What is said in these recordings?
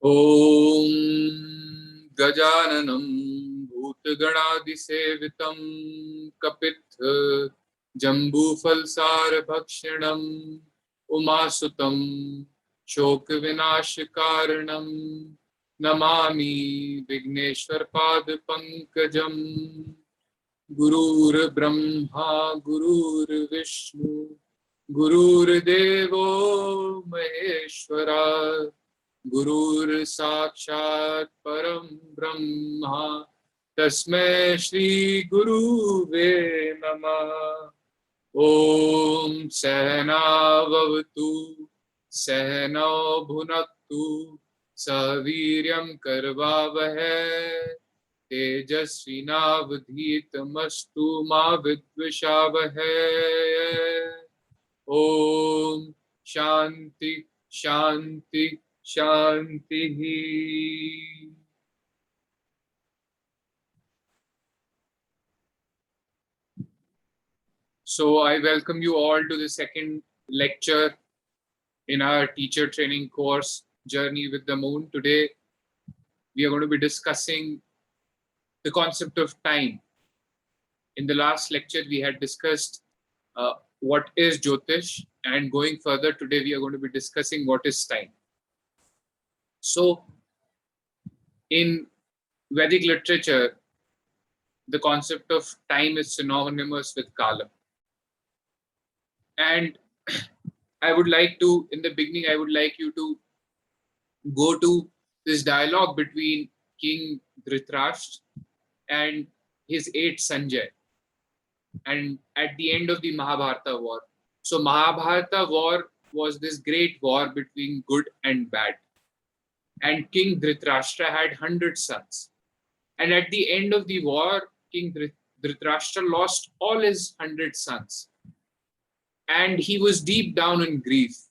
Om Gajananam Bhutganadisevitam Kapith Jambufalsar Bhakshanam Umasutam Shokvinashikaranam Namami Vigneshwar Pad Pankajam Gurur Brahma Gurur Vishnu Gurur Devo Maheshwara गुरुर साक्षात् परम ब्रह्मा तस्मै श्री गुरुवे नमः। ओम सहनाववतु सहनौ भुनक्तु सवीर्यं करवावहै तेजस्विनावधीतमस्तु मा विद्विषावहै। ओम शांति शांति Shanti. So I welcome you all to the second lecture in our teacher training course, Journey with the Moon. Today, we are going to be discussing the concept of time. In the last lecture, we had discussed what is Jyotish, and going further, today we are going to be discussing what is time. So, in Vedic literature, the concept of time is synonymous with Kala. And I would like to, in the beginning, I would like you to go to this dialogue between King Dhritarashtra and his aide Sanjay, and at the end of the Mahabharata War. So Mahabharata War was this great war between good and bad. And King Dhritarashtra had 100 sons. And at the end of the war, King Dhritarashtra lost all his 100 sons. And he was deep down in grief.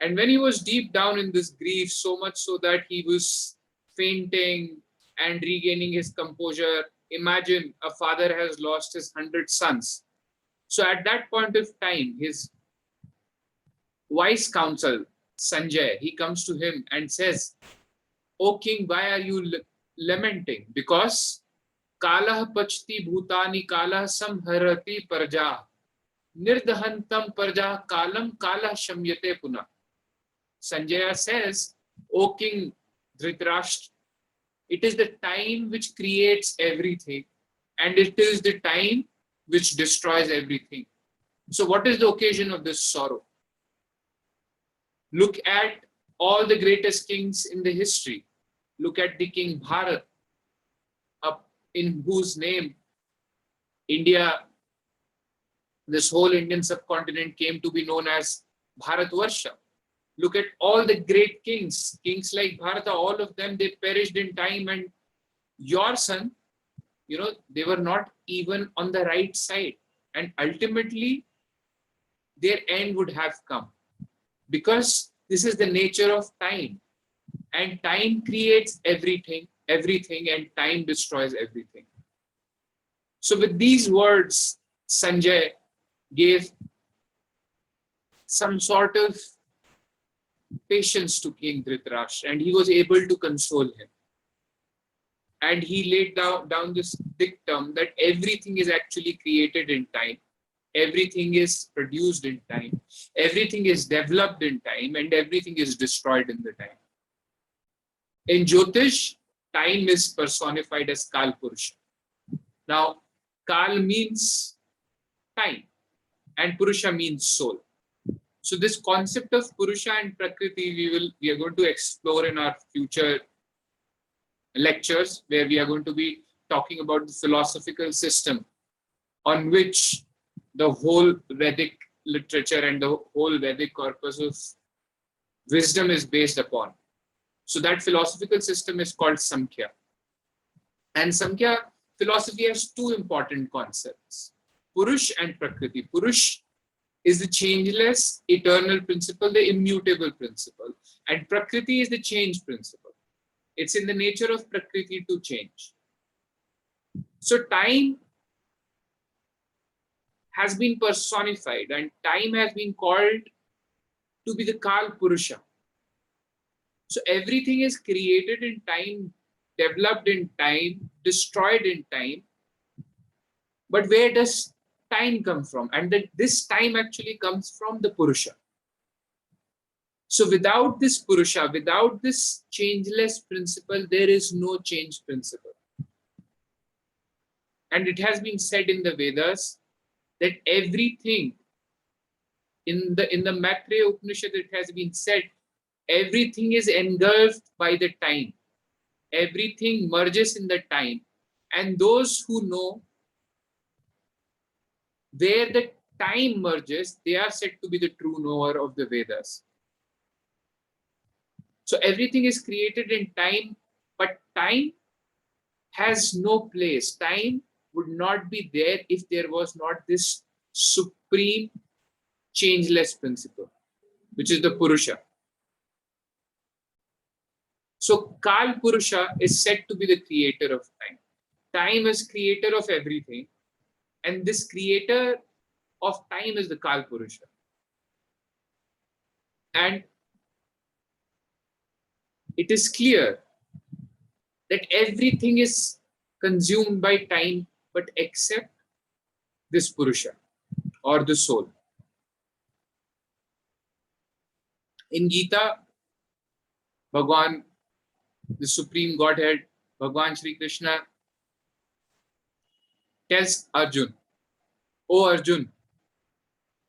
And when he was deep down in this grief, so much so that he was fainting and regaining his composure, imagine a father has lost his 100 sons. So at that point of time, his wise counsel, Sanjay, he comes to him and says, "O king, why are you lamenting? Because Kalah Pachti Bhutani Kalah Samharati Parja Nirdahantam Parja Kalam Kalah Shamyate Puna." Sanjaya says, "O king Dhritarashtra, it is the time which creates everything, and it is the time which destroys everything. So what is the occasion of this sorrow? Look at all the greatest kings in the history. Look at the King Bharat, in whose name India, this whole Indian subcontinent came to be known as Bharatvarsha. Look at all the great kings, kings like Bharata, all of them, they perished in time, and your son, they were not even on the right side. And ultimately, their end would have come. Because this is the nature of time. And time creates everything, and time destroys everything." So with these words, Sanjay gave some sort of patience to King Dhritarashtra, and he was able to console him. And he laid down this dictum that everything is actually created in time. Everything is produced in time. Everything is developed in time, and everything is destroyed in the time. In Jyotish, time is personified as Kaal Purusha. Now, Kaal means time, and Purusha means soul. So this concept of Purusha and Prakriti, we are going to explore in our future lectures, where we are going to be talking about the philosophical system on which the whole Vedic literature and the whole Vedic corpus of wisdom is based upon. So that philosophical system is called Samkhya. And Samkhya philosophy has two important concepts, Purush and Prakriti. Purush is the changeless, eternal principle, the immutable principle. And Prakriti is the change principle. It's in the nature of Prakriti to change. So time has been personified, and time has been called to be the Kaal Purusha. So everything is created in time, developed in time, destroyed in time. But where does time come from? And that this time actually comes from the Purusha. So without this Purusha, without this changeless principle, there is no change principle. And it has been said in the Vedas that everything in the Maitreya Upanishad, it has been said, everything is engulfed by the time. Everything merges in the time. And those who know where the time merges, they are said to be the true knower of the Vedas. So everything is created in time, but time has no place. Time would not be there if there was not this supreme changeless principle, which is the Purusha. So Kaal Purusha is said to be the creator of time. Time is creator of everything. And this creator of time is the Kaal Purusha. And it is clear that everything is consumed by time, but except this Purusha or the soul. In Gita, Bhagwan, the Supreme Godhead, Bhagwan Sri Krishna, tells Arjun, O Arjun,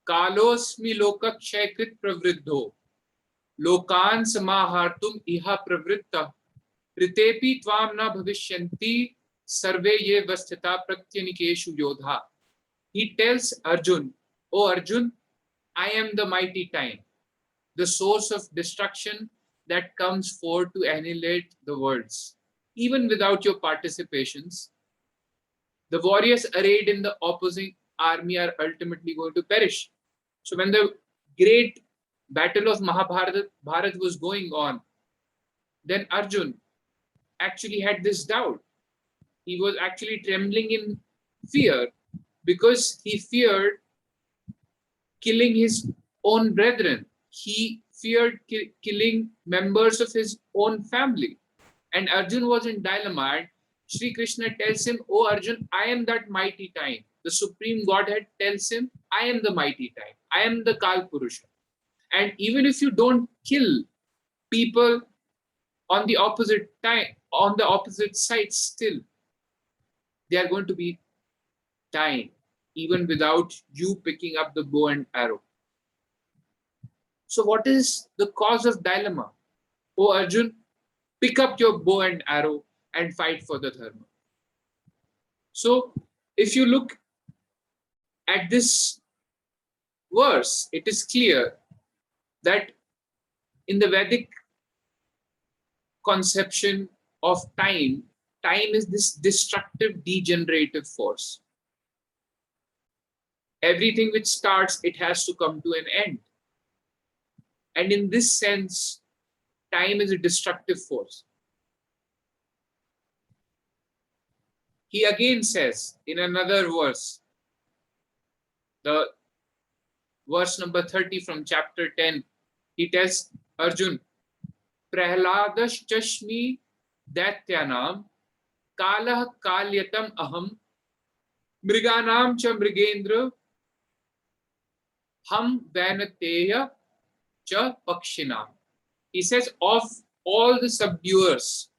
Kalosmi lokakshayakrit pravriddho, lokan samahartum iha pravritta, ritepi tvam na bhavishyanti, sarve ye vasthita pratyanikeshu yodha. He tells Arjun, O Arjun, I am the mighty time, the source of destruction that comes forth to annihilate the worlds. Even without your participations, the warriors arrayed in the opposing army are ultimately going to perish. So when the great battle of Mahabharata was going on, then Arjun actually had this doubt. He was actually trembling in fear because he feared killing his own brethren. He feared killing members of his own family. And Arjun was in dilemma. And Sri Krishna tells him, O Arjun, I am that mighty time. The Supreme Godhead tells him, I am the mighty time. I am the Kaal Purusha. And even if you don't kill people on the opposite time, on the opposite side, still they are going to be dying, even without you picking up the bow and arrow. So what is the cause of dilemma? O Arjun, pick up your bow and arrow and fight for the dharma. So if you look at this verse, it is clear that in the Vedic conception of time, time is this destructive, degenerative force. Everything which starts, it has to come to an end. And in this sense, time is a destructive force. He again says in another verse, the verse number 30 from chapter 10, he tells Arjun, Prahladash chashmi daityanam kalah kalyatam aham mriganam cha mrigendra ham vainateya cha pakshinam. He says, of all the subduers,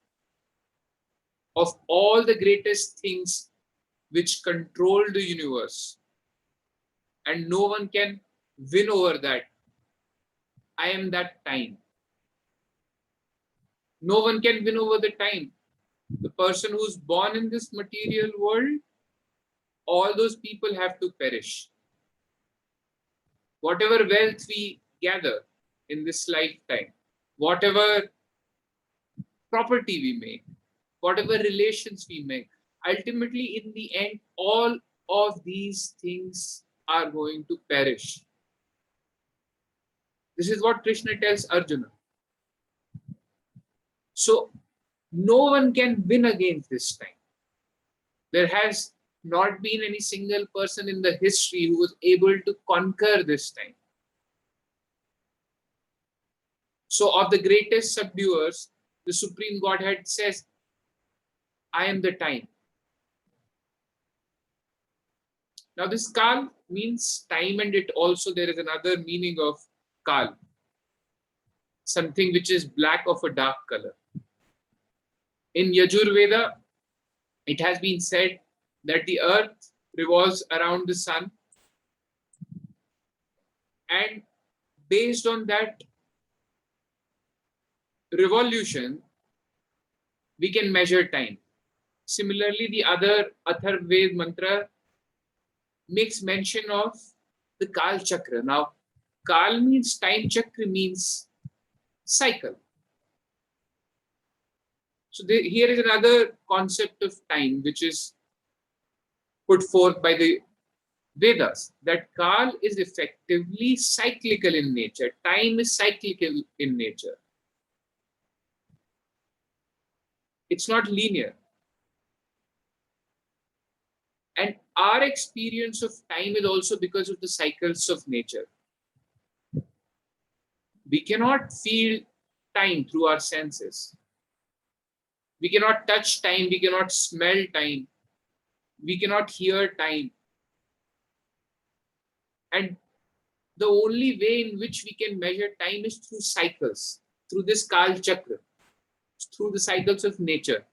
of all the greatest things which control the universe, and no one can win over that, I am that time. No one can win over the time. The person who's born in this material world, all those people have to perish. Whatever wealth we gather in this lifetime, whatever property we make, whatever relations we make, ultimately in the end, all of these things are going to perish. This is what Krishna tells Arjuna. So no one can win against this time. There has not been any single person in the history who was able to conquer this time. So of the greatest subduers, the Supreme Godhead says, I am the time. Now this Kaal means time, and it also, there is another meaning of Kaal, something which is black of a dark color. In Yajurveda, it has been said that the earth revolves around the sun, and based on that revolution, we can measure time. Similarly, the other Atharvaved mantra makes mention of the Kaal Chakra. Now, Kaal means time, Chakra means cycle. So here is another concept of time which is put forth by the Vedas, that Kaal is effectively cyclical in nature. Time is cyclical in nature. It's not linear. And our experience of time is also because of the cycles of nature. We cannot feel time through our senses. We cannot touch time. We cannot smell time. We cannot hear time. And the only way in which we can measure time is through cycles, through this Kaal Chakra, through the cycles of nature.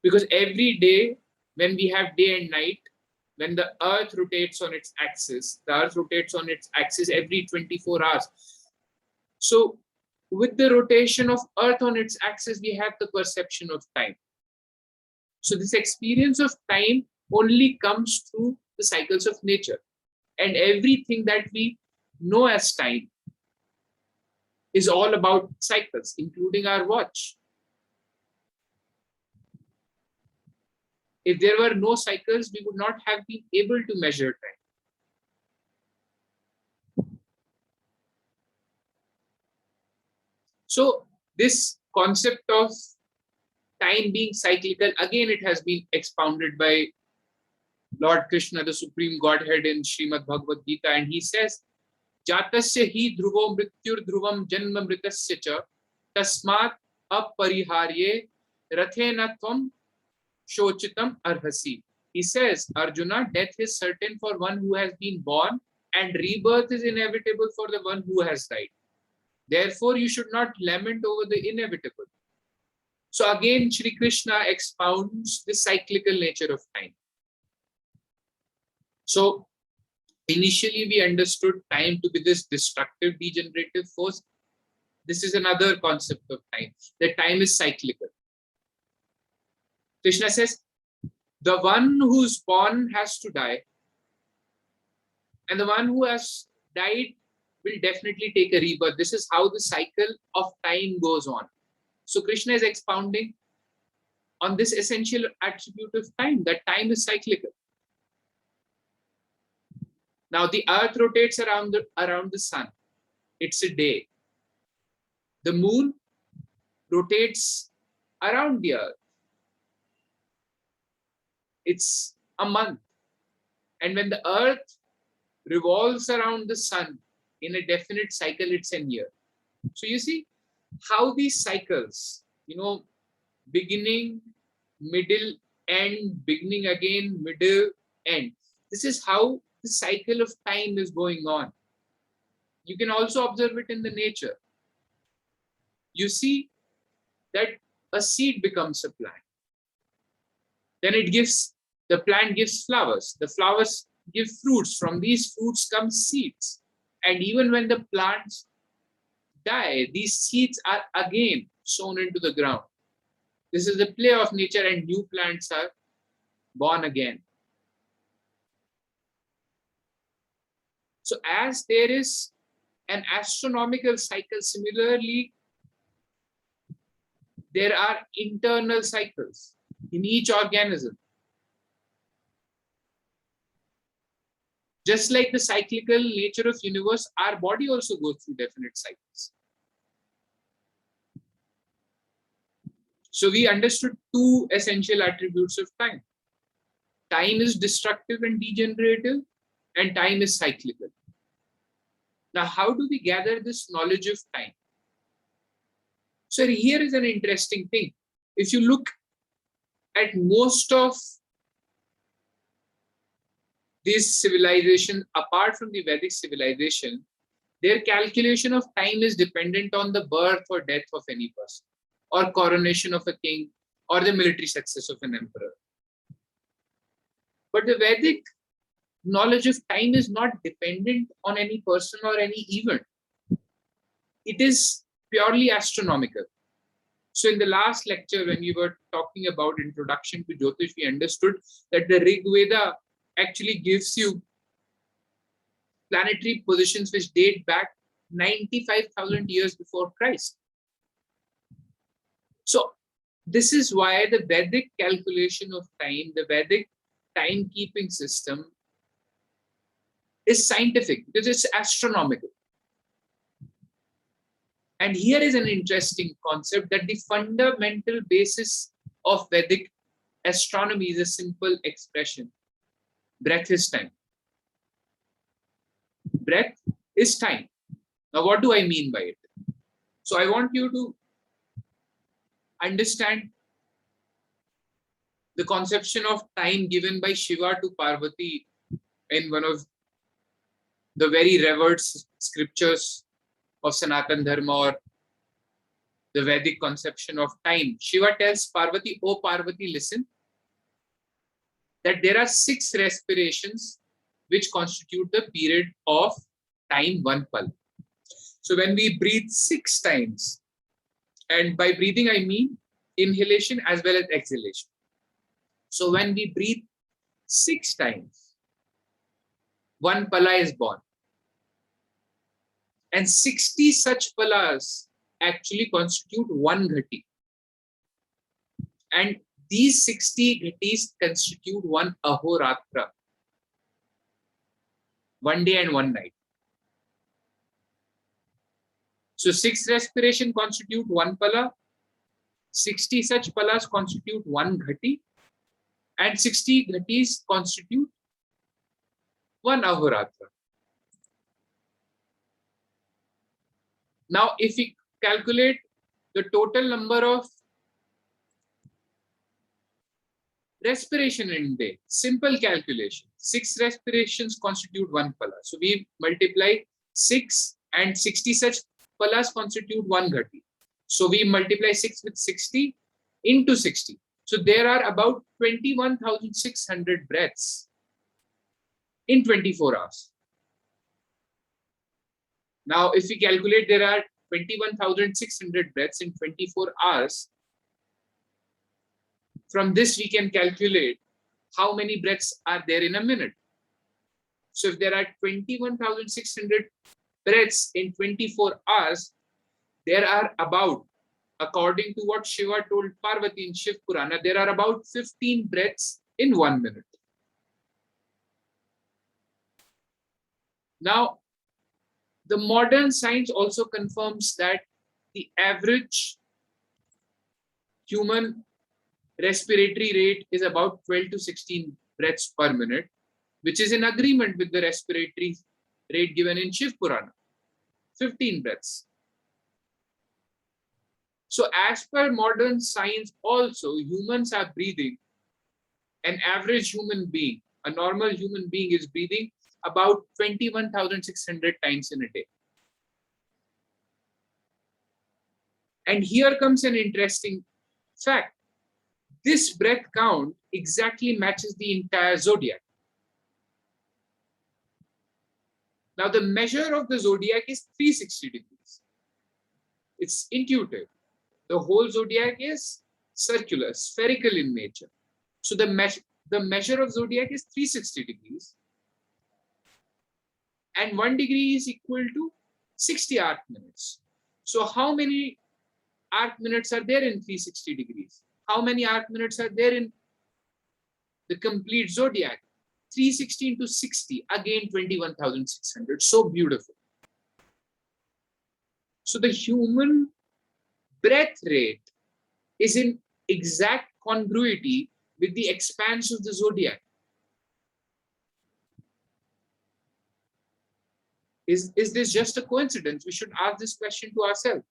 Because every day, when we have day and night, when the earth rotates on its axis, the earth rotates on its axis every 24 hours. So with the rotation of earth on its axis, we have the perception of time. So this experience of time only comes through the cycles of nature. And everything that we know as time is all about cycles, including our watch. If there were no cycles, we would not have been able to measure time. So this concept of time being cyclical, again, it has been expounded by Lord Krishna, the Supreme Godhead, in Srimad Bhagavad Gita, and he says, Jatasya hi dhruvo mrityur dhruvam janma mritasya cha tasmat apariharye rathena tvam shochitam arhasi. He says, Arjuna, death is certain for one who has been born, and rebirth is inevitable for the one who has died. Therefore, you should not lament over the inevitable. So again, Shri Krishna expounds the cyclical nature of time. So initially we understood time to be this destructive, degenerative force. This is another concept of time, that time is cyclical. Krishna says, the one who's born has to die, and the one who has died will definitely take a rebirth. This is how the cycle of time goes on. So Krishna is expounding on this essential attribute of time, that time is cyclical. Now the earth rotates around the sun. It's a day. The moon rotates around the earth. It's a month. And when the earth revolves around the sun in a definite cycle, it's a year. So you see how these cycles, beginning, middle, end, beginning again, middle, end. This is how the cycle of time is going on. You can also observe it in the nature. You see that a seed becomes a plant. Then the plant gives flowers. The flowers give fruits. From these fruits come seeds. And even when the plants die, these seeds are again sown into the ground. This is the play of nature, and new plants are born again. So as there is an astronomical cycle, similarly, there are internal cycles in each organism. Just like the cyclical nature of universe, our body also goes through definite cycles. So we understood two essential attributes of time. Time is destructive and degenerative, and time is cyclical. Now, how do we gather this knowledge of time? So here is an interesting thing. If you look at most of this civilization, apart from the Vedic civilization, their calculation of time is dependent on the birth or death of any person, or coronation of a king, or the military success of an emperor. But the Vedic knowledge of time is not dependent on any person or any event. It is purely astronomical. So in the last lecture, when we were talking about introduction to Jyotish, we understood that the Rig Veda actually gives you planetary positions which date back 95,000 years before Christ. So this is why the Vedic calculation of time, the Vedic timekeeping system is scientific, because it's astronomical. And here is an interesting concept, that the fundamental basis of Vedic astronomy is a simple expression. Breath is time. Breath is time. Now, what do I mean by it? So I want you to understand the conception of time given by Shiva to Parvati in one of the very revered scriptures of Sanatan Dharma, or the Vedic conception of time. Shiva tells Parvati, "Oh Parvati, listen, that there are 6 respirations which constitute the period of time, one pal." So when we breathe 6 times, and by breathing I mean inhalation as well as exhalation. So when we breathe 6 times, one pala is born. And 60 such palas actually constitute one ghati. And these 60 ghatis constitute one ahoratra, one day and one night. So 6 respiration constitute one pala, 60 such palas constitute one ghati, and 60 ghatis constitute one ahoratra. Now, if we calculate the total number of respiration in a day, simple calculation, 6 respirations constitute one pala. So we multiply 6, and 60 such palas constitute one ghati. So we multiply 6 with 60 into 60. So there are about 21,600 breaths in 24 hours. Now, if we calculate there are 21,600 breaths in 24 hours, from this we can calculate how many breaths are there in a minute. So if there are 21,600 breaths in 24 hours, there are about, according to what Shiva told Parvati in Shiv Purana, there are about 15 breaths in 1 minute. Now, the modern science also confirms that the average human respiratory rate is about 12 to 16 breaths per minute, which is in agreement with the respiratory rate given in Shiv Purana, 15 breaths. So as per modern science also, humans are breathing, an average human being, a normal human being is breathing about 21,600 times in a day. And here comes an interesting fact. This breath count exactly matches the entire zodiac. Now the measure of the zodiac is 360 degrees. It's intuitive. The whole zodiac is circular, spherical in nature. So the measure of zodiac is 360 degrees. And 1 degree is equal to 60 arc minutes. So how many arc minutes are there in 360 degrees? How many arc minutes are there in the complete zodiac? 360 into 60, again 21,600. So beautiful. So the human breath rate is in exact congruity with the expanse of the zodiac. Is this just a coincidence? We should ask this question to ourselves.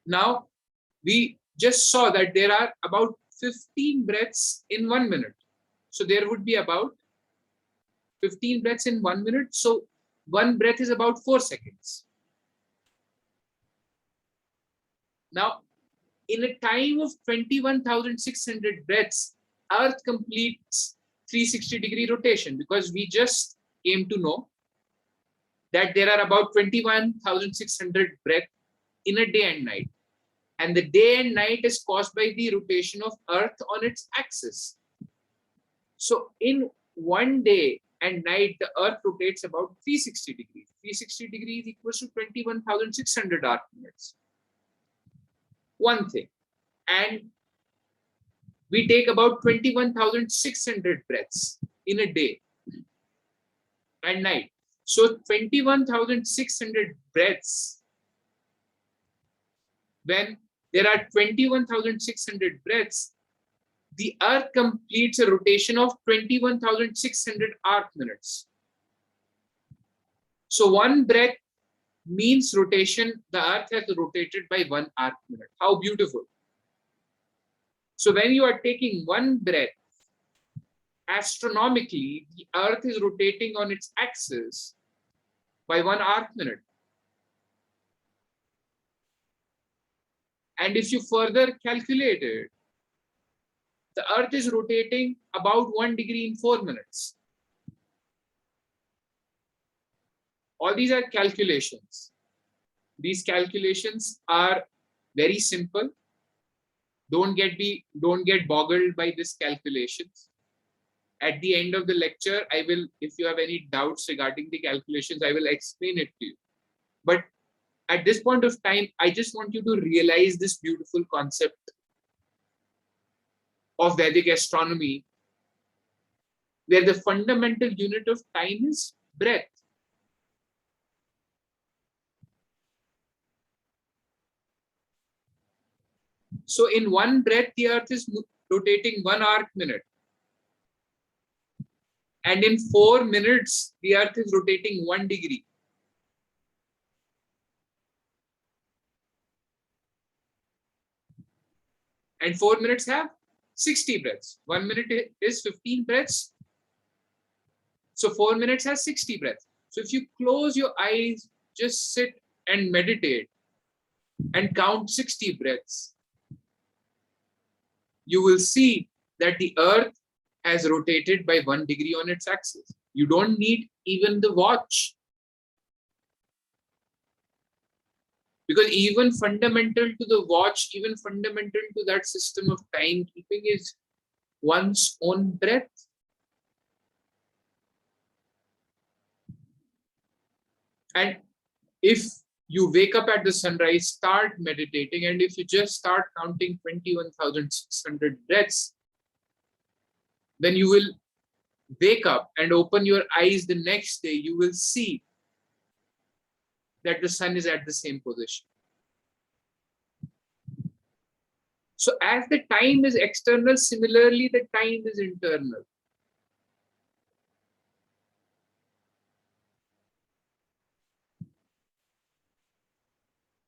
Now, we just saw that there are about 15 breaths in 1 minute. So there would be about 15 breaths in 1 minute. So one breath is about 4 seconds. Now, in a time of 21,600 breaths, Earth completes 360-degree rotation, because we just came to know that there are about 21,600 breaths in a day and night. And the day and night is caused by the rotation of Earth on its axis. So in one day and night, the Earth rotates about 360 degrees. 360 degrees equals to 21,600 arc minutes. One thing. And we take about 21,600 breaths in a day and night. So 21,600 breaths, when there are 21,600 breaths, the Earth completes a rotation of 21,600 arc minutes. So one breath means rotation. The Earth has rotated by 1 arc minute. How beautiful. So when you are taking one breath, astronomically, the Earth is rotating on its axis by 1 arc minute. And if you further calculate it, the Earth is rotating about 1 degree in 4 minutes. All these are calculations. These calculations are very simple. Don't get boggled by these calculations. At the end of the lecture, I will, if you have any doubts regarding the calculations, I will explain it to you. But at this point of time, I just want you to realize this beautiful concept of Vedic astronomy, where the fundamental unit of time is breath. So in one breath, the Earth is rotating 1 arc minute. And in 4 minutes, the Earth is rotating 1 degree. And 4 minutes have 60 breaths. 1 minute is 15 breaths. So 4 minutes has 60 breaths. So if you close your eyes, just sit and meditate and count 60 breaths, you will see that the Earth has rotated by 1 degree on its axis. You don't need even the watch. Because even fundamental to the watch, even fundamental to that system of timekeeping is one's own breath. And if you wake up at the sunrise, start meditating, and if you just start counting 21,600 breaths, then you will wake up and open your eyes the next day, you will see that the sun is at the same position. So as the time is external, similarly the time is internal.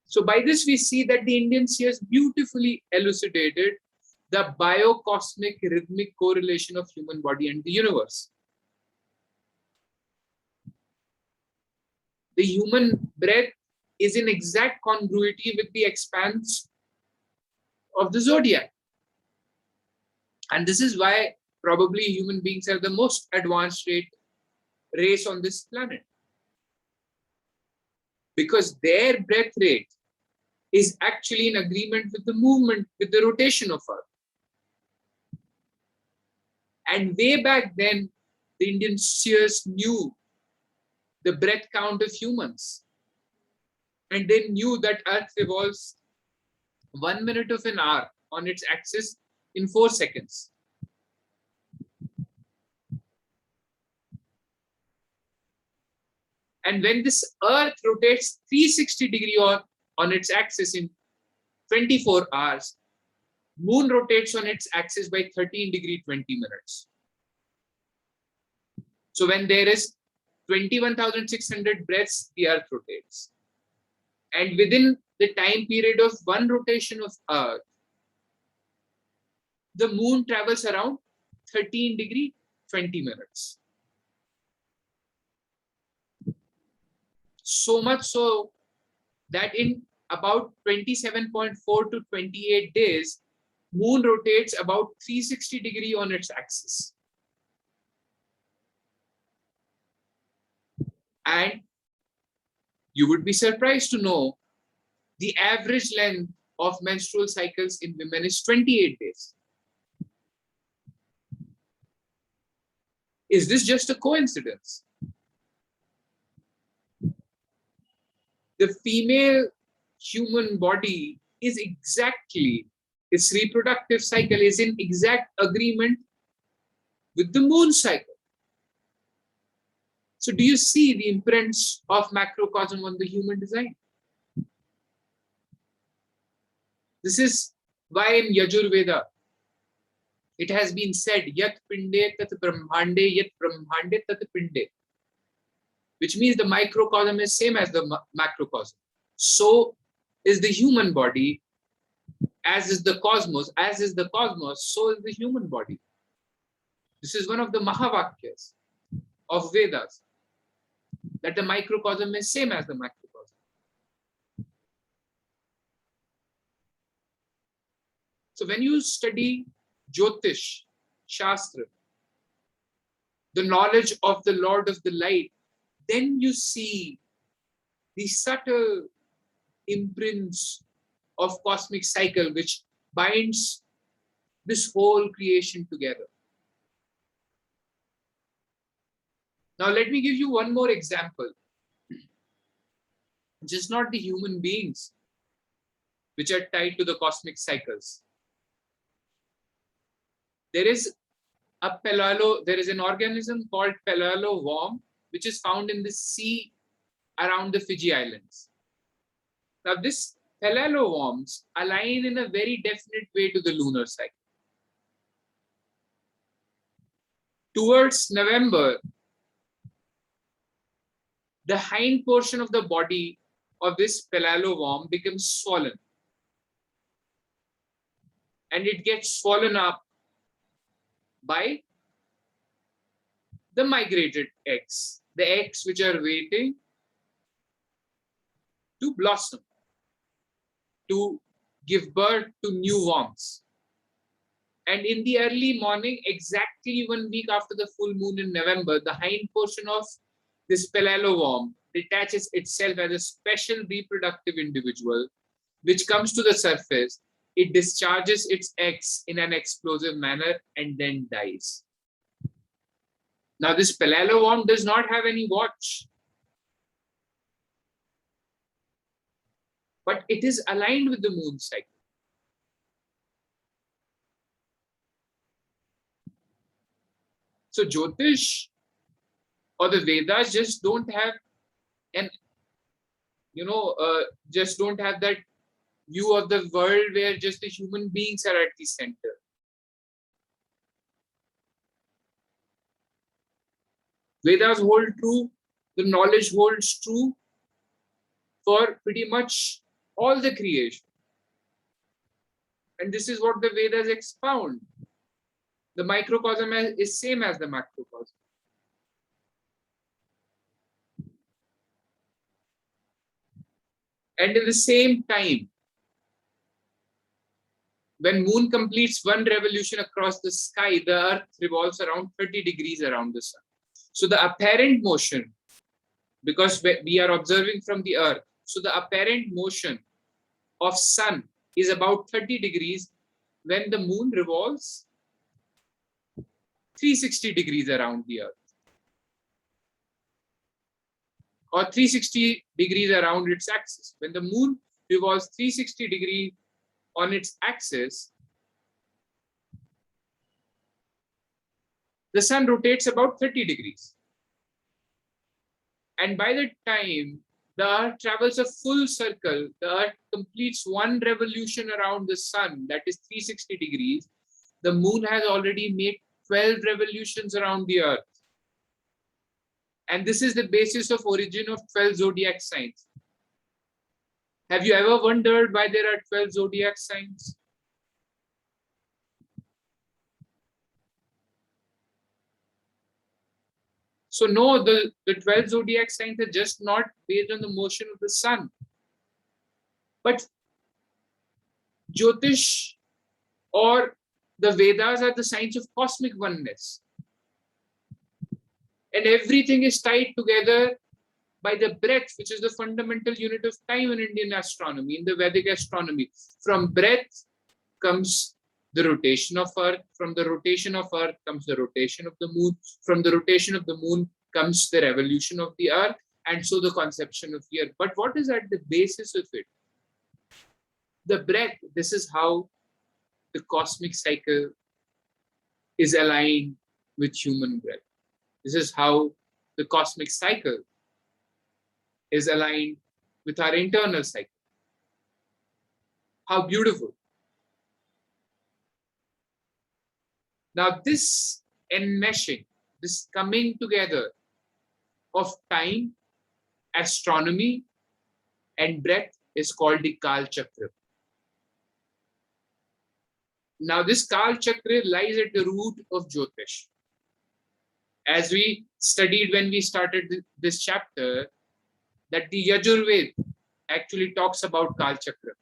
So by this we see that the Indian seers beautifully elucidated the biocosmic rhythmic correlation of human body and the universe. The human breath is in exact congruity with the expanse of the zodiac. And this is why probably human beings are the most advanced race on this planet. Because their breath rate is actually in agreement with the movement, with the rotation of Earth. And way back then, the Indian seers knew the breath count of humans. And they knew that Earth revolves 1 minute of an hour on its axis in 4 seconds. And when this Earth rotates 360 degrees on its axis in 24 hours, Moon rotates on its axis by 13 degree 20 minutes. So when there is 21,600 breaths, the earth rotates. And within the time period of one rotation of earth, the moon travels around 13 degree 20 minutes. So much so that in about 27.4 to 28 days, moon rotates about 360 degree on its axis. And you would be surprised to know the average length of menstrual cycles in women is 28 days. Is this just a coincidence? The female human body is exactly, its reproductive cycle is in exact agreement with the moon cycle. So do you see the imprints of macrocosm on the human design? This is why in Yajurveda, it has been said, Yat Pinde Tat Brahmande Yat Brahmande Tat Pinde, which means the microcosm is same as the macrocosm. So is the human body, as is the cosmos, so is the human body. This is one of the Mahavakyas of Vedas, that the microcosm is same as the macrocosm. So when you study Jyotish Shastra, the knowledge of the Lord of the Light, then you see the subtle imprints of cosmic cycle which binds this whole creation together. Now let me give you one more example. Just not the human beings which are tied to the cosmic cycles. There is an organism called Pelalo worm, which is found in the sea around the Fiji Islands. Now, this Pelalo worms align in a very definite way to the lunar cycle. Towards November, the hind portion of the body of this Pelalo worm becomes swollen. And it gets swollen up by the migrated eggs, the eggs which are waiting to blossom, to give birth to new worms. And in the early morning, exactly 1 week after the full moon in November, the hind portion of this Pelalo worm detaches itself as a special reproductive individual, which comes to the surface. It discharges its eggs in an explosive manner and then dies. Now, this Pelalo worm does not have any watch, but it is aligned with the moon cycle. So, Jyotish or the Vedas just don't have just don't have that view of the world where just the human beings are at the center. Vedas hold true, the knowledge holds true for pretty much all the creation. And this is what the Vedas expound. The microcosm is same as the macrocosm. And in the same time, when moon completes one revolution across the sky, the earth revolves around 30 degrees around the sun. So the apparent motion, because we are observing from the earth, so the apparent motion of sun is about 30 degrees when the moon revolves 360 degrees around the earth, or 360 degrees around its axis. When the moon revolves 360 degrees on its axis, the sun rotates about 30 degrees. And by the time the earth travels a full circle, the earth completes one revolution around the sun, that is 360 degrees, the moon has already made 12 revolutions around the earth. And this is the basis of origin of 12 zodiac signs. Have you ever wondered why there are 12 zodiac signs? So no, the 12 zodiac signs are just not based on the motion of the sun. But Jyotish or the Vedas are the science of cosmic oneness. And everything is tied together by the breath, which is the fundamental unit of time in Indian astronomy, in the Vedic astronomy. From breath comes the rotation of Earth. From the rotation of Earth comes the rotation of the moon. From the rotation of the moon comes the revolution of the Earth, and so the conception of the Earth. But what is at the basis of it? The breath. This is how the cosmic cycle is aligned with human breath. This is how the cosmic cycle is aligned with our internal cycle. How beautiful. Now this enmeshing, this coming together of time, astronomy, and breath is called the Kaal Chakra. Now this Kaal Chakra lies at the root of Jyotish. As we studied when we started this chapter, that the Yajurved actually talks about Kaal Chakra.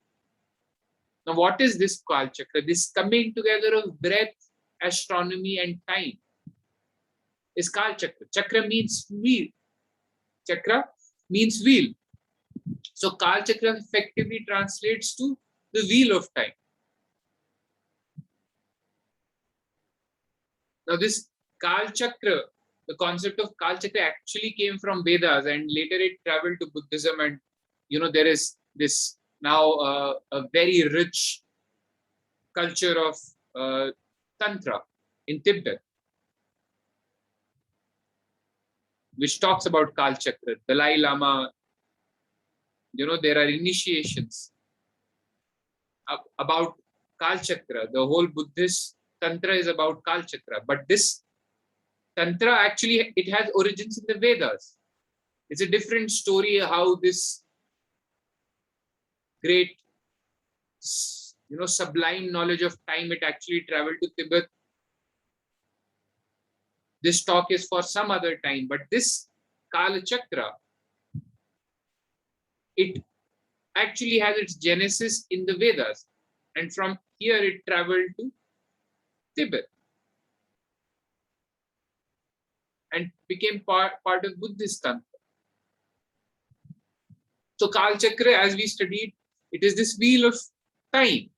Now what is this Kaal Chakra? This coming together of breath, astronomy, and time is Kaal Chakra. Chakra means wheel. Chakra means wheel. So Kaal Chakra effectively translates to the wheel of time. Now this Kaal Chakra, the concept of Kaal Chakra actually came from Vedas, and later it traveled to Buddhism, and there is this now a very rich culture of Tantra in Tibet, which talks about Kaal Chakra. Dalai Lama, there are initiations about Kaal Chakra. The whole Buddhist Tantra is about Kaal Chakra. But this Tantra actually, it has origins in the Vedas. It's a different story how this great, sublime knowledge of time, it actually traveled to Tibet. This talk is for some other time, but this Kaal Chakra, it actually has its genesis in the Vedas, and from here it traveled to Tibet and became part of Buddhist Tantra. So Kaal Chakra, as we studied, it is this wheel of time.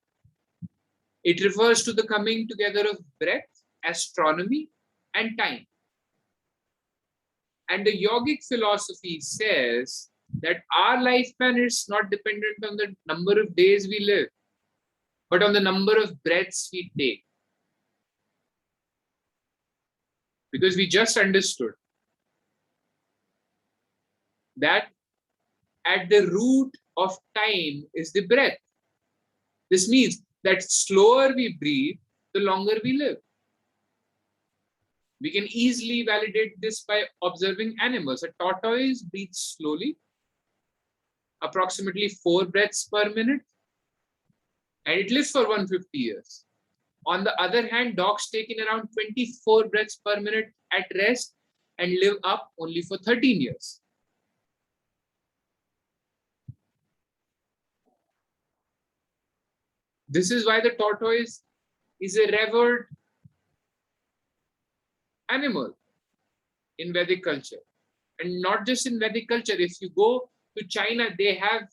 It refers to the coming together of breath, astronomy, and time. And the yogic philosophy says that our lifespan is not dependent on the number of days we live, but on the number of breaths we take. Because we just understood that at the root of time is the breath. This means that slower we breathe, the longer we live. We can easily validate this by observing animals. A tortoise breathes slowly, approximately 4 breaths per minute, and it lives for 150 years. On the other hand, dogs take in around 24 breaths per minute at rest and live up only for 13 years. This is why the tortoise is a revered animal in Vedic culture. And not just in Vedic culture. If you go to China, they have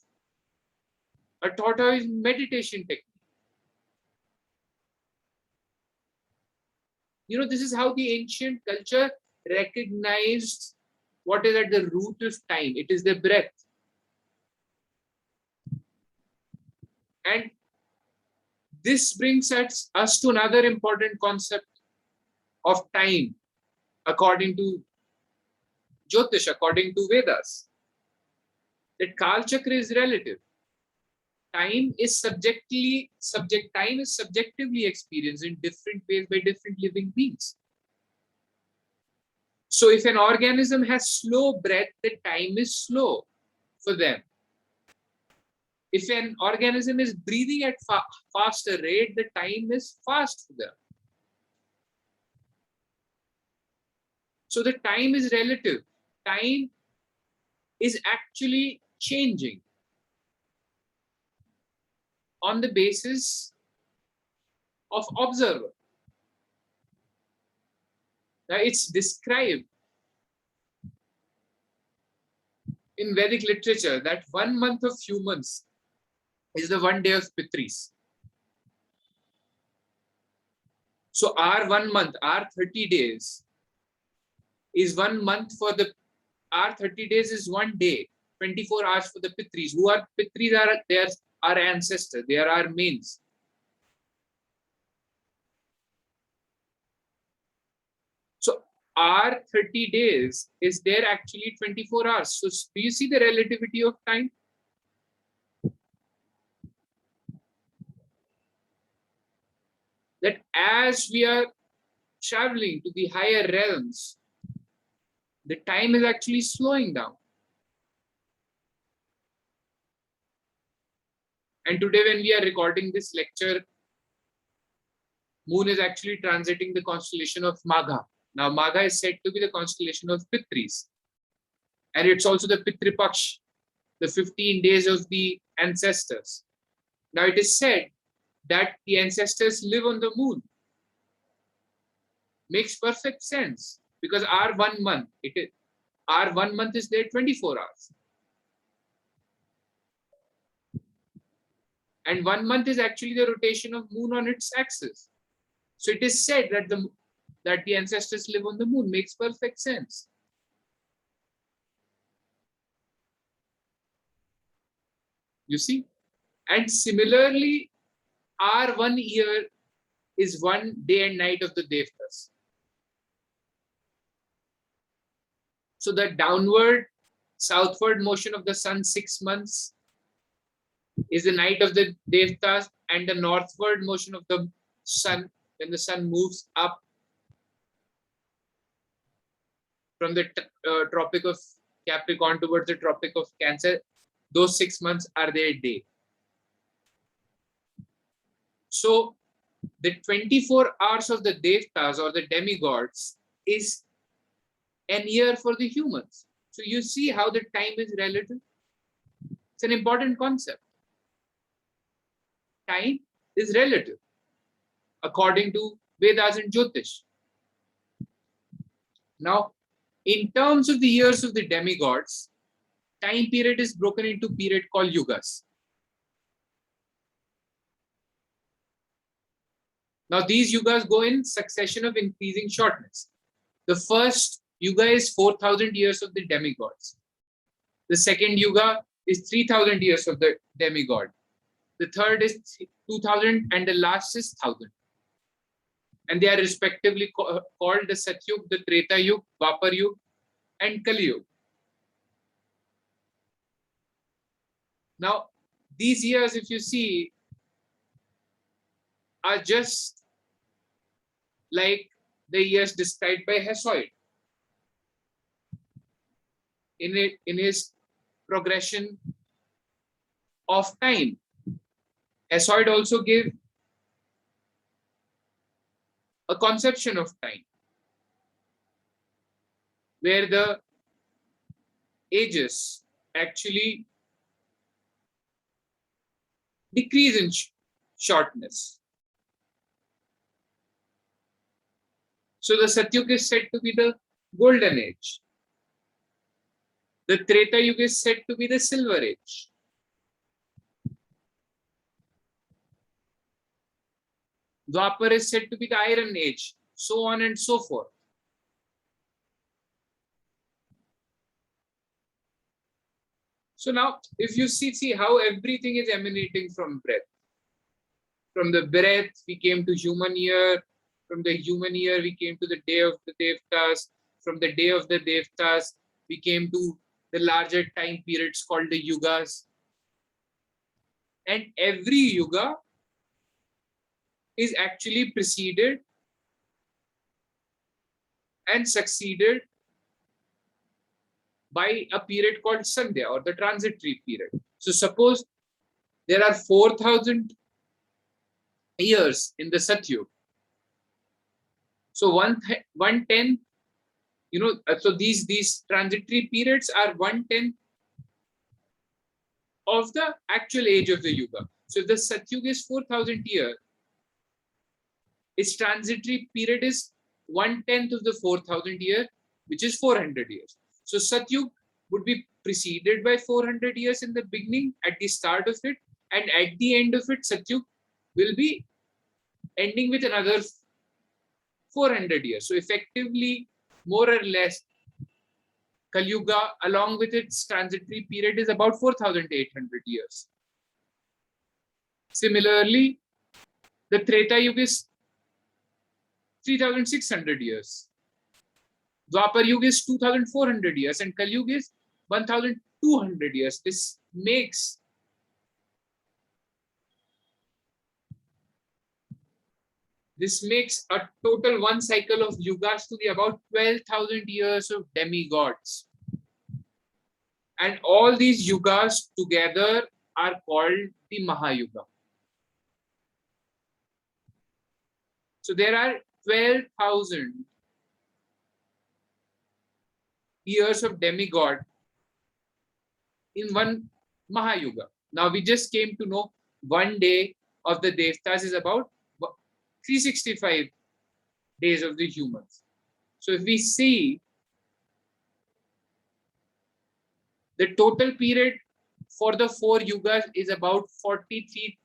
a tortoise meditation technique. This is how the ancient culture recognized what is at the root of time. It is the breath. And this brings us to another important concept of time, according to Jyotish, according to Vedas. That Kaal Chakra is relative. Time is subjectively experienced in different ways by different living beings. So if an organism has slow breath, the time is slow for them. If an organism is breathing at faster rate, the time is fast for them. So the time is relative. Time is actually changing on the basis of observer. Now it's described in Vedic literature that 1 month of humans is the 1 day of Pitris. So our 1 month, our 30 days is 1 month for the, our 30 days is 1 day, 24 hours for the Pitris. Who are Pitris? They are our ancestors, they are our mains. So our 30 days is there actually 24 hours. So do you see the relativity of time? That as we are traveling to the higher realms, the time is actually slowing down. And today when we are recording this lecture, Moon is actually transiting the constellation of Magha. Now Magha is said to be the constellation of Pitris. And it's also the Pitripaksh, the 15 days of the ancestors. Now it is said that the ancestors live on the moon. Makes perfect sense because our 1 month, our 1 month is there 24 hours. And 1 month is actually the rotation of moon on its axis. So it is said that the ancestors live on the moon. Makes perfect sense. You see? And similarly, our 1 year is 1 day and night of the Devtas. So the downward, southward motion of the sun 6 months is the night of the Devtas, and the northward motion of the sun, when the sun moves up from the Tropic of Capricorn towards the Tropic of Cancer, those 6 months are their day. So the 24 hours of the Devtas or the demigods is an year for the humans. So you see how the time is relative. It's an important concept. Time is relative according to Vedas and Jyotish. Now, in terms of the years of the demigods, time period is broken into a period called Yugas. Now, these Yugas go in succession of increasing shortness. The first Yuga is 4,000 years of the demigods. The second Yuga is 3,000 years of the demigod. The third is 2,000 and the last is 1,000. And they are respectively called the Satyug, the Treta Yug, Dwapar Yug, and Kali Yug. Now, these years, if you see, are just like the years described by Hesiod in his progression of time. Hesiod also gave a conception of time where the ages actually decrease in shortness. So the Satyug is said to be the golden age. The Treta Yuga is said to be the silver age. Dwapar is said to be the iron age, so on and so forth. So now, if you see how everything is emanating from breath. From the breath, we came to human year. From the human year, we came to the day of the Devtas. From the day of the Devtas, we came to the larger time periods called the Yugas. And every Yuga is actually preceded and succeeded by a period called Sandhya, or the transitory period. So suppose there are 4,000 years in the Satyug. So one tenth, so these transitory periods are 1/10 of the actual age of the Yuga. So if the Satyug is 4,000 years, its transitory period is 1/10 of the 4,000 year, which is 400 years. So Satyug would be preceded by 400 years in the beginning, at the start of it, and at the end of it, Satyug will be ending with another 400 years. So effectively, more or less, Kali Yuga, along with its transitory period, is about 4,800 years. Similarly, the Treta Yuga is 3,600 years. Dwapar Yuga is 2,400 years, and Kali Yuga is 1,200 years. This makes a total one cycle of yugas to be about 12,000 years of demigods. And all these yugas together are called the Maha Yoga. So there are 12,000 years of demigod in one Maha Yoga. Now we just came to know one day of the Devtas is about 365 days of the humans. So if we see the total period for the 4 yugas is about 43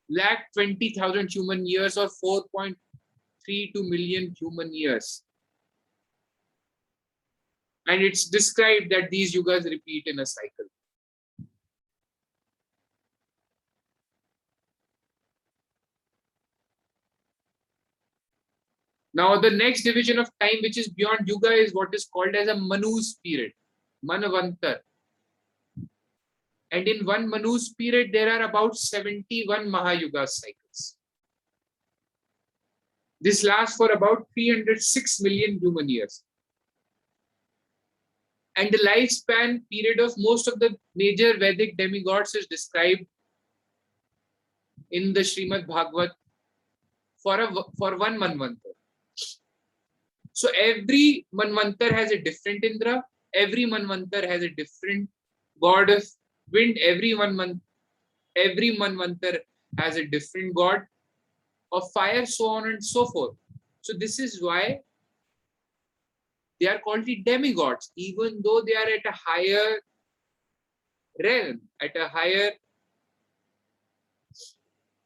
lakh 20,000 human years, or 4.32 million human years. And it's described that these yugas repeat in a cycle. Now, the next division of time, which is beyond Yuga, is what is called as a Manus period, Manvantar. And in one Manus period, there are about 71 Mahayuga cycles. This lasts for about 306 million human years. And the lifespan period of most of the major Vedic demigods is described in the Srimad Bhagavat for one Manvantar. So every Manvantar has a different Indra, every Manvantar has a different god of wind, every Manvantar has a different god of fire, so on and so forth. So this is why they are called the demigods, even though they are at a higher realm, at a higher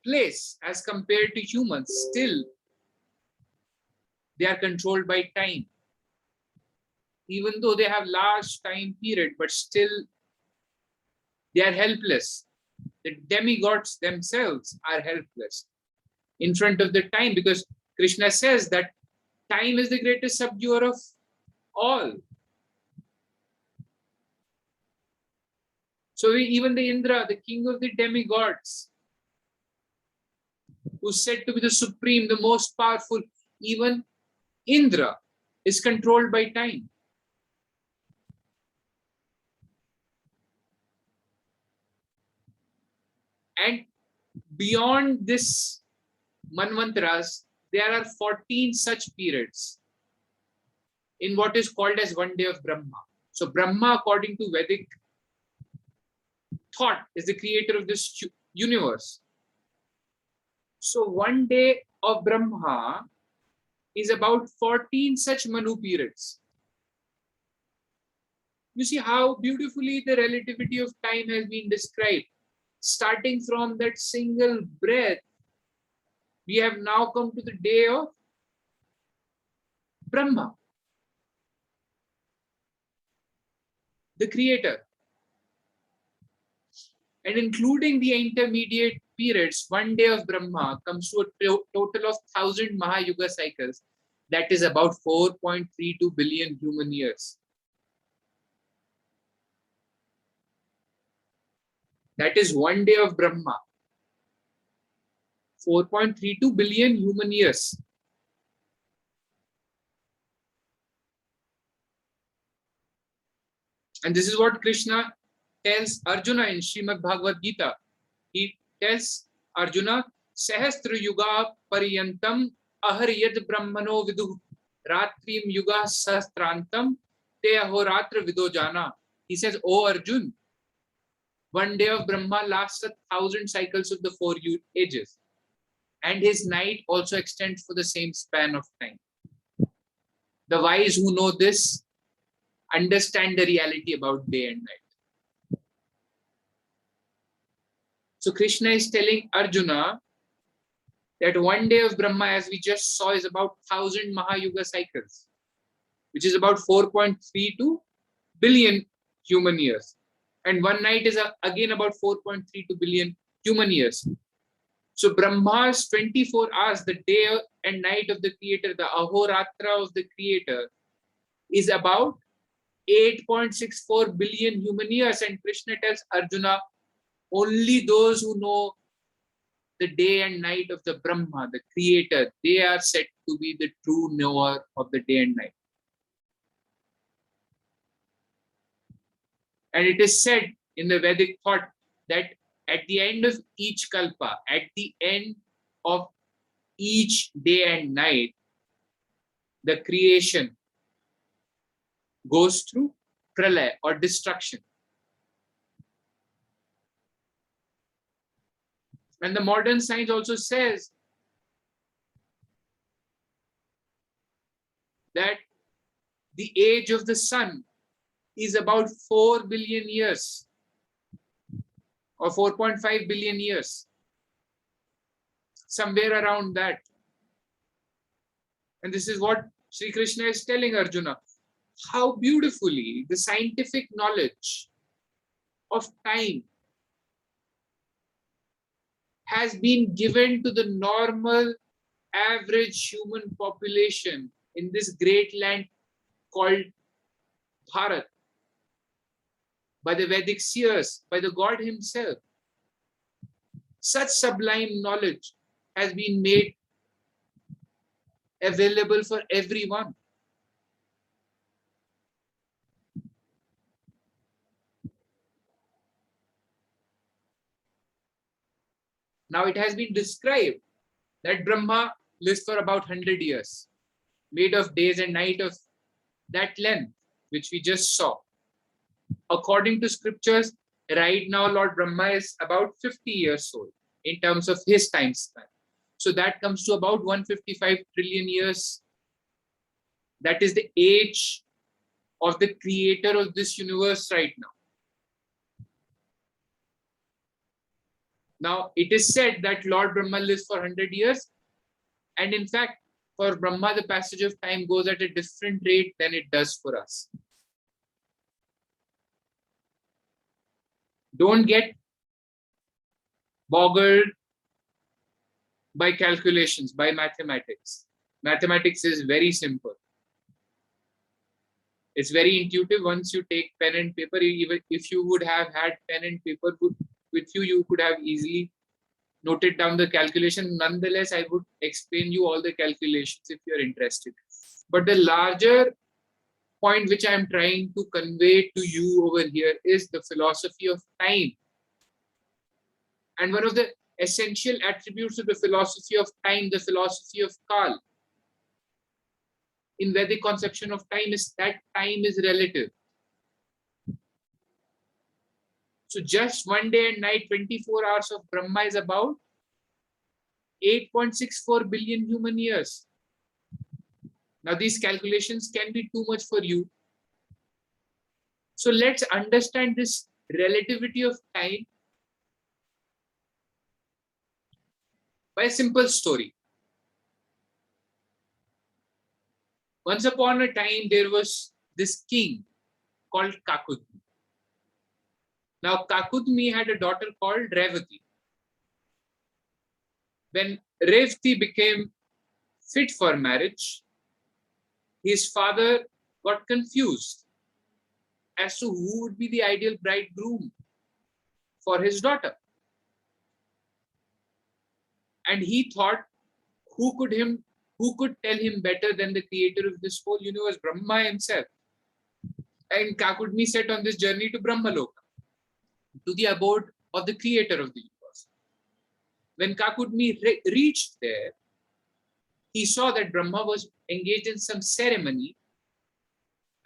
place as compared to humans. Still, they are controlled by time. Even though they have large time period, but still they are helpless. The demigods themselves are helpless in front of the time, because Krishna says that time is the greatest subduer of all. So even the Indra, the king of the demigods, who's said to be the supreme, the most powerful, even Indra is controlled by time. And beyond this Manvantras, there are 14 such periods in what is called as one day of Brahma. So Brahma, according to Vedic thought, is the creator of this universe. So one day of Brahma is about 14 such Manu periods. You see how beautifully the relativity of time has been described. Starting from that single breath, we have now come to the day of Brahma, the creator. And including the intermediate periods, one day of Brahma comes to a total of 1,000 Mahayuga cycles. That is about 4.32 billion human years. That is one day of Brahma. 4.32 billion human years. And this is what Krishna tells Arjuna in Srimad Bhagavad Gita. He tells Arjuna, Sahastra Yuga Pariyantam Aharyad Brahmano Vidu Ratrim Yuga Sahastrantam Te Ahoratra Vidojana. He says, O Arjun, one day of Brahma lasts 1,000 cycles of the 4 ages. And his night also extends for the same span of time. The wise who know this understand the reality about day and night. So Krishna is telling Arjuna that one day of Brahma, as we just saw, is about 1,000 Maha Yoga cycles, which is about 4.32 billion human years. And one night is again about 4.32 billion human years. So Brahma's 24 hours, the day and night of the Creator, the Ahoratra of the Creator, is about 8.64 billion human years. And Krishna tells Arjuna, only those who know the day and night of the Brahma, the Creator, they are said to be the true knower of the day and night. And it is said in the Vedic thought that at the end of each kalpa, at the end of each day and night, the creation goes through pralaya or destruction. And the modern science also says that the age of the sun is about 4 billion years or 4.5 billion years, somewhere around that. And this is what Sri Krishna is telling Arjuna, how beautifully the scientific knowledge of time has been given to the normal average human population in this great land called Bharat by the Vedic seers, by the God himself. Such sublime knowledge has been made available for everyone. Now it has been described that Brahma lives for about 100 years, made of days and night of that length, which we just saw. According to scriptures, right now Lord Brahma is about 50 years old in terms of his time span. So that comes to about 155 trillion years. That is the age of the creator of this universe right now. Now, it is said that Lord Brahma lives for 100 years. And in fact, for Brahma, the passage of time goes at a different rate than it does for us. Don't get boggled by calculations, by mathematics. Mathematics is very simple. It's very intuitive. Once you take pen and paper, even if you would have had pen and paper with you, you could have easily noted down the calculation. Nonetheless, I would explain you all the calculations if you're interested. But the larger point which I'm trying to convey to you over here is the philosophy of time. And one of the essential attributes of the philosophy of time, the philosophy of Kaal, in Vedic conception of time, is that time is relative. So just one day and night, 24 hours of Brahma is about 8.64 billion human years. Now these calculations can be too much for you. So let's understand this relativity of time by a simple story. Once upon a time, there was this king called Kakudmi. Now, Kakudmi had a daughter called Revati. When Revati became fit for marriage, his father got confused as to who would be the ideal bridegroom for his daughter. And he thought, who could tell him better than the creator of this whole universe, Brahma himself? And Kakudmi set on this journey to Brahmaloka, to the abode of the creator of the universe. When Kakudmi reached there, he saw that Brahma was engaged in some ceremony,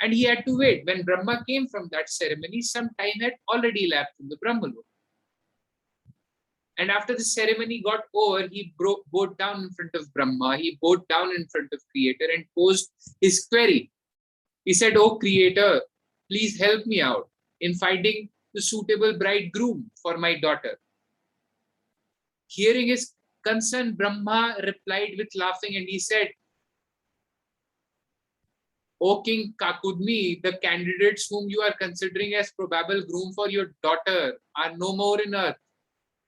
and he had to wait. When Brahma came from that ceremony, some time had already elapsed in the Brahmaloka. And after the ceremony got over, he bowed down in front of Brahma, he bowed down in front of Creator and posed his query. He said, "Oh Creator, please help me out in finding the suitable bridegroom for my daughter." Hearing his concern, Brahma replied with laughing, and he said, "O King Kakudmi, the candidates whom you are considering as probable groom for your daughter are no more in earth,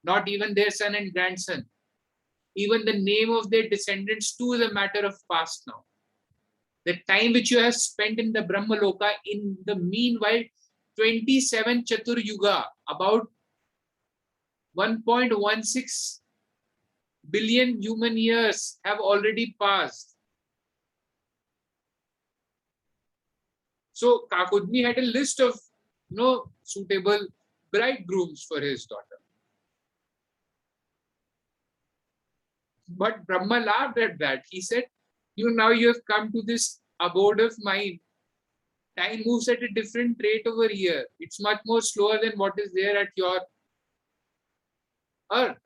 not even their son and grandson. Even the name of their descendants too is a matter of past now. The time which you have spent in the Brahmaloka, in the meanwhile, 27 Chatur Yuga, about 1.16 billion human years have already passed." So Kakudmi had a list of suitable bridegrooms for his daughter. But Brahma laughed at that. He said, now you have come to this abode of mine. Time moves at a different rate over here. It's much more slower than what is there at your earth.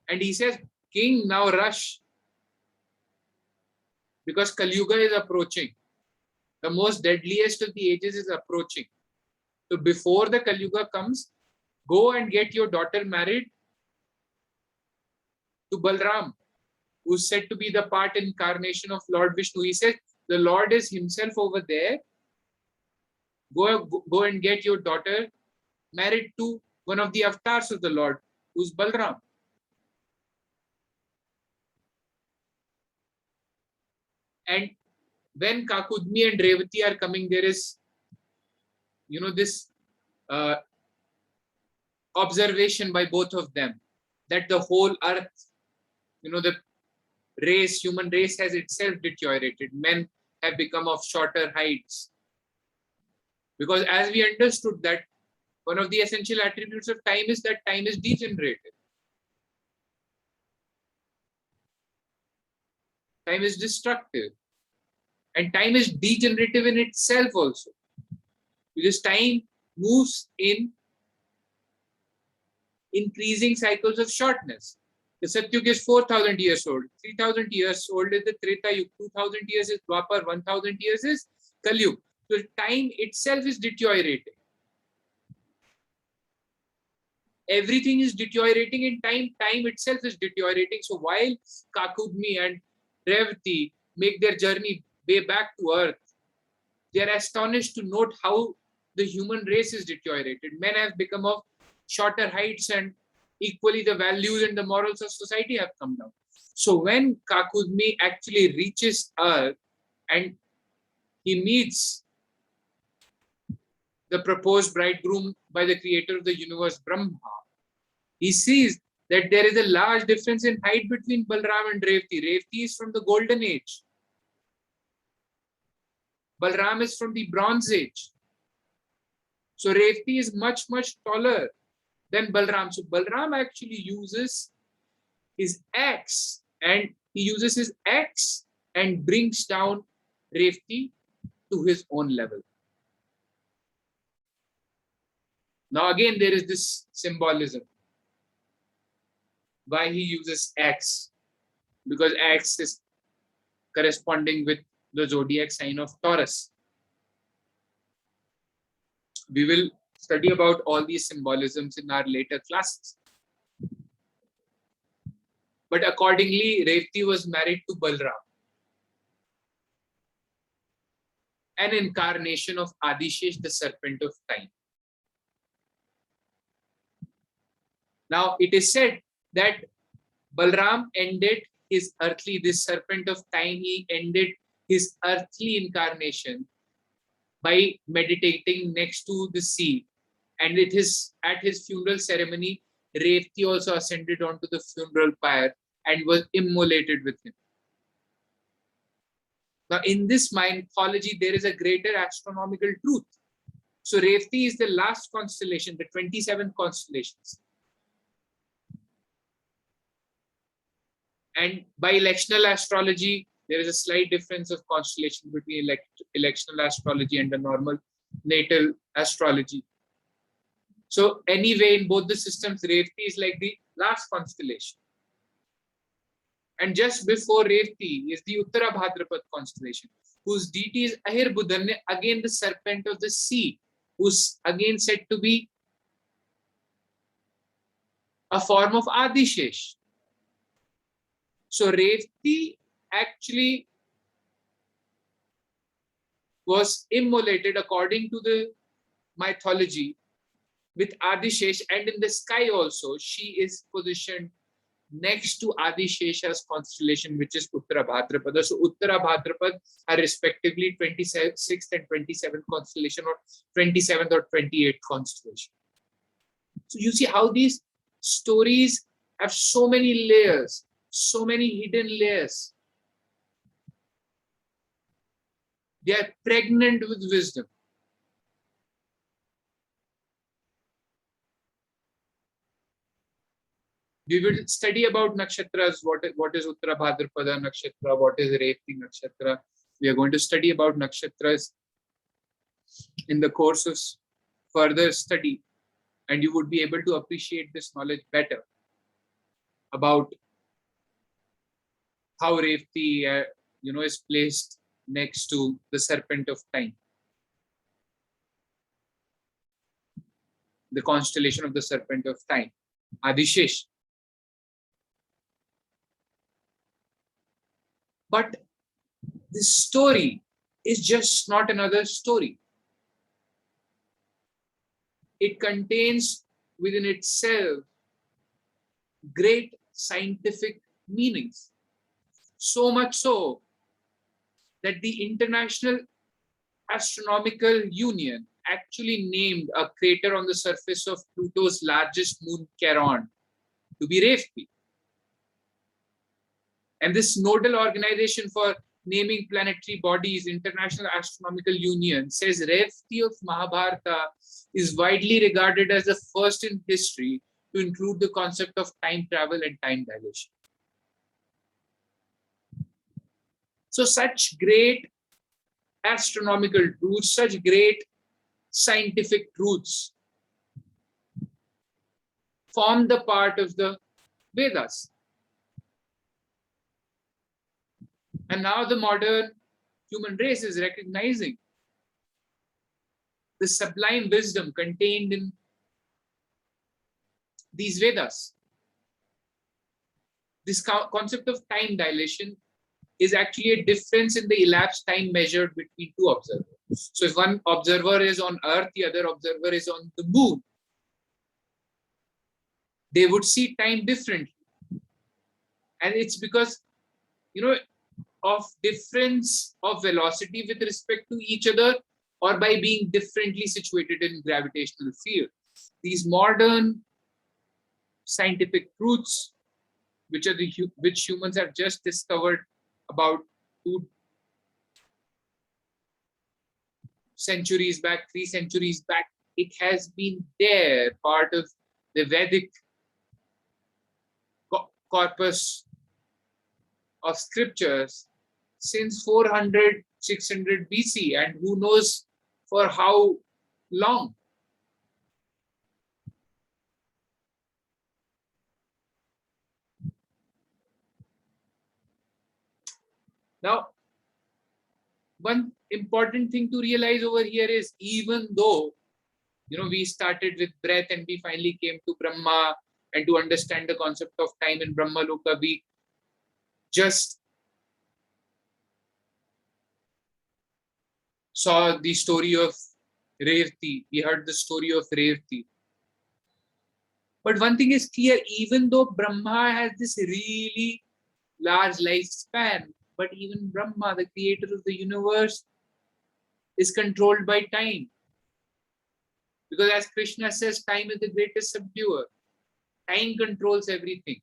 And he says, "King, now rush, because Kali Yuga is approaching. The most deadliest of the ages is approaching. So before the Kali Yuga comes, go and get your daughter married to Balram, who's said to be the part incarnation of Lord Vishnu." He says, the Lord is himself over there. Go and get your daughter married to one of the avatars of the Lord, who's Balram. And when Kakudmi and Revati are coming, there is, this observation by both of them that the whole earth, the human race has itself deteriorated. Men have become of shorter heights. Because as we understood that one of the essential attributes of time is that time is degenerative. Time is destructive. And time is degenerative in itself also. Because time moves in increasing cycles of shortness. The Satyuga is 4,000 years old. 3,000 years old is the Treta Yuga. 2,000 years is Dwapar. 1,000 years is Kali Yuga. So time itself is deteriorating. Everything is deteriorating in time. Time itself is deteriorating. So while Kakudmi and Revati make their journey way back to earth, they are astonished to note how the human race is deteriorated. Men have become of shorter heights, and equally the values and the morals of society have come down. So when Kakudmi actually reaches earth and he meets the proposed bridegroom by the creator of the universe, Brahma, he sees that there is a large difference in height between Balram and Revati. Revati is from the golden age. Balram is from the bronze age. So Revati is much, much taller than Balram. So Balram actually uses his axe, and brings down Revati to his own level. Now again, there is this symbolism. Why he uses axe? Because axe is corresponding with the zodiac sign of Taurus. We will study about all these symbolisms in our later classes. But accordingly, Revati was married to Balram, an incarnation of Adishesh, the serpent of time. Now, it is said that Balram ended his earthly, this serpent of time, he ended his earthly incarnation by meditating next to the sea. And it is at his funeral ceremony, Revati also ascended onto the funeral pyre and was immolated with him. Now, in this mythology, there is a greater astronomical truth. So, Revati is the last constellation, the 27th constellations. And by electional astrology, there is a slight difference of constellation between electional astrology and the normal natal astrology. So anyway, in both the systems, Revati is like the last constellation. And just before Revati is the Uttara Bhatrapat constellation, whose deity is Ahirbudan, again the serpent of the sea, who's again said to be a form of Adishesh. So Revati actually was immolated according to the mythology with Adishesh, and in the sky also she is positioned next to Adishesha's constellation, which is Uttara Bhadrapada. So Uttara Bhadrapada are respectively 26th and 27th constellation, or 27th or 28th constellation. So you see how these stories have so many layers, so many hidden layers. They are pregnant with wisdom. We will study about nakshatras, what is Uttara Bhadrapada nakshatra, what is Revati nakshatra. We are going to study about nakshatras in the course of further study, and you would be able to appreciate this knowledge better about how Revati is placed next to the serpent of time, the constellation of the serpent of time, Adishesh. But this story is just not another story. It contains within itself great scientific meanings. So much so that the International Astronomical Union actually named a crater on the surface of Pluto's largest moon, Charon, to be Revati. And this nodal organization for naming planetary bodies, International Astronomical Union, says Revati of Mahabharata is widely regarded as the first in history to include the concept of time travel and time dilation. So such great astronomical truths, such great scientific truths form the part of the Vedas. And now the modern human race is recognizing the sublime wisdom contained in these Vedas. This concept of time dilation is actually a difference in the elapsed time measured between two observers. So if one observer is on Earth, the other observer is on the moon, they would see time differently. And it's because, of difference of velocity with respect to each other, or by being differently situated in gravitational field. These modern scientific truths, which humans have just discovered about 2 centuries back, 3 centuries back, it has been there, part of the Vedic corpus of scriptures since 400, 600 BC, and who knows for how long. Now, one important thing to realize over here is, even though we started with breath and we finally came to Brahma, and to understand the concept of time in Brahma Loka, we just saw the story of Revati. We heard the story of Revati. But one thing is clear, even though Brahma has this really large lifespan, but even Brahma, the creator of the universe, is controlled by time. Because as Krishna says, time is the greatest subduer. Time controls everything.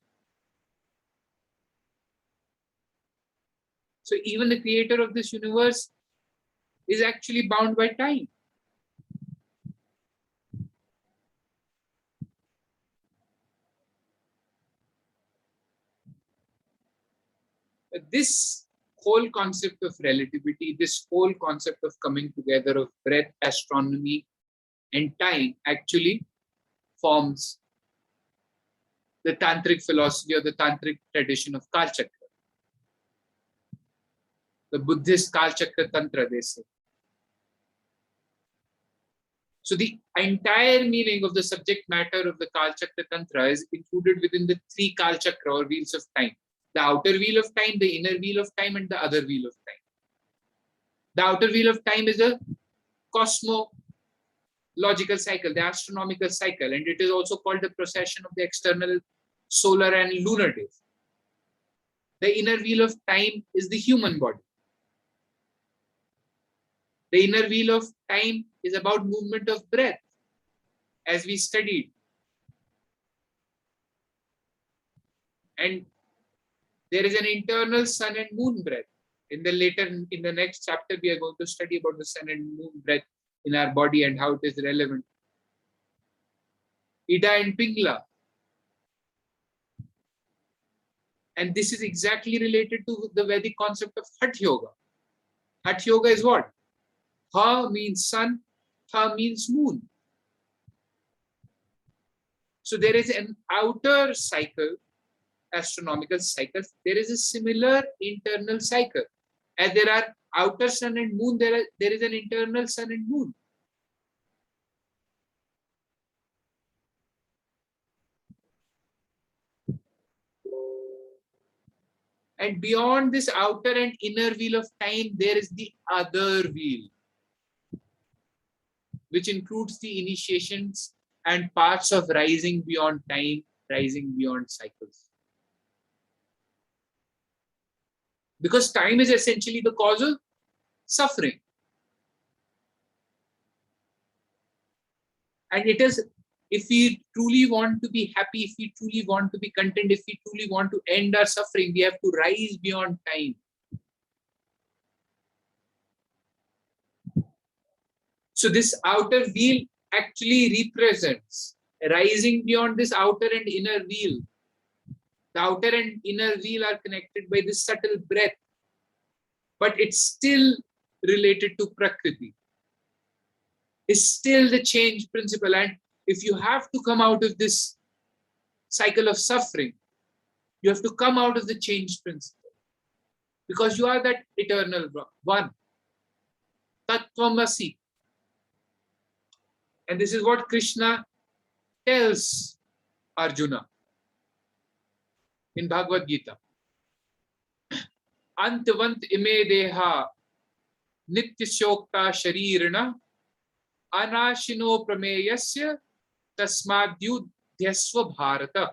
So even the creator of this universe is actually bound by time. But this whole concept of relativity, this whole concept of coming together of breath, astronomy, and time actually forms the tantric philosophy or the tantric tradition of Kaal Chakra. The Buddhist Kaal Chakra Tantra, they say. So the entire meaning of the subject matter of the Kaal Chakra Tantra is included within the three Kaal Chakra or wheels of time. The outer wheel of time, the inner wheel of time, and the other wheel of time. The outer wheel of time is a cosmological cycle, the astronomical cycle, and it is also called the precession of the external solar and lunar days. The inner wheel of time is the human body. The inner wheel of time is about movement of breath, as we studied. And there is an internal sun and moon breath. In the next chapter, we are going to study about the sun and moon breath in our body and how it is relevant. Ida and Pingla. And this is exactly related to the Vedic concept of Hatha Yoga. Hatha Yoga is what? Ha means sun, Ha means moon. So there is an outer cycle, astronomical cycle. There is a similar internal cycle. As there are outer sun and moon, there is an internal sun and moon. And beyond this outer and inner wheel of time, there is the other wheel, which includes the initiations and parts of rising beyond time, rising beyond cycles. Because time is essentially the cause of suffering. And it is, if we truly want to be happy, if we truly want to be content, if we truly want to end our suffering, we have to rise beyond time. So this outer wheel actually represents rising beyond this outer and inner wheel. The outer and inner wheel are connected by this subtle breath, but it's still related to Prakriti. It's still the change principle. And if you have to come out of this cycle of suffering, you have to come out of the change principle. Because you are that eternal one. Tattvamasi. And this is what Krishna tells Arjuna in Bhagavad Gita. Antavant ime deha nitya shokta sharirana anashino prameyasya tasmadyudhyasva bharata.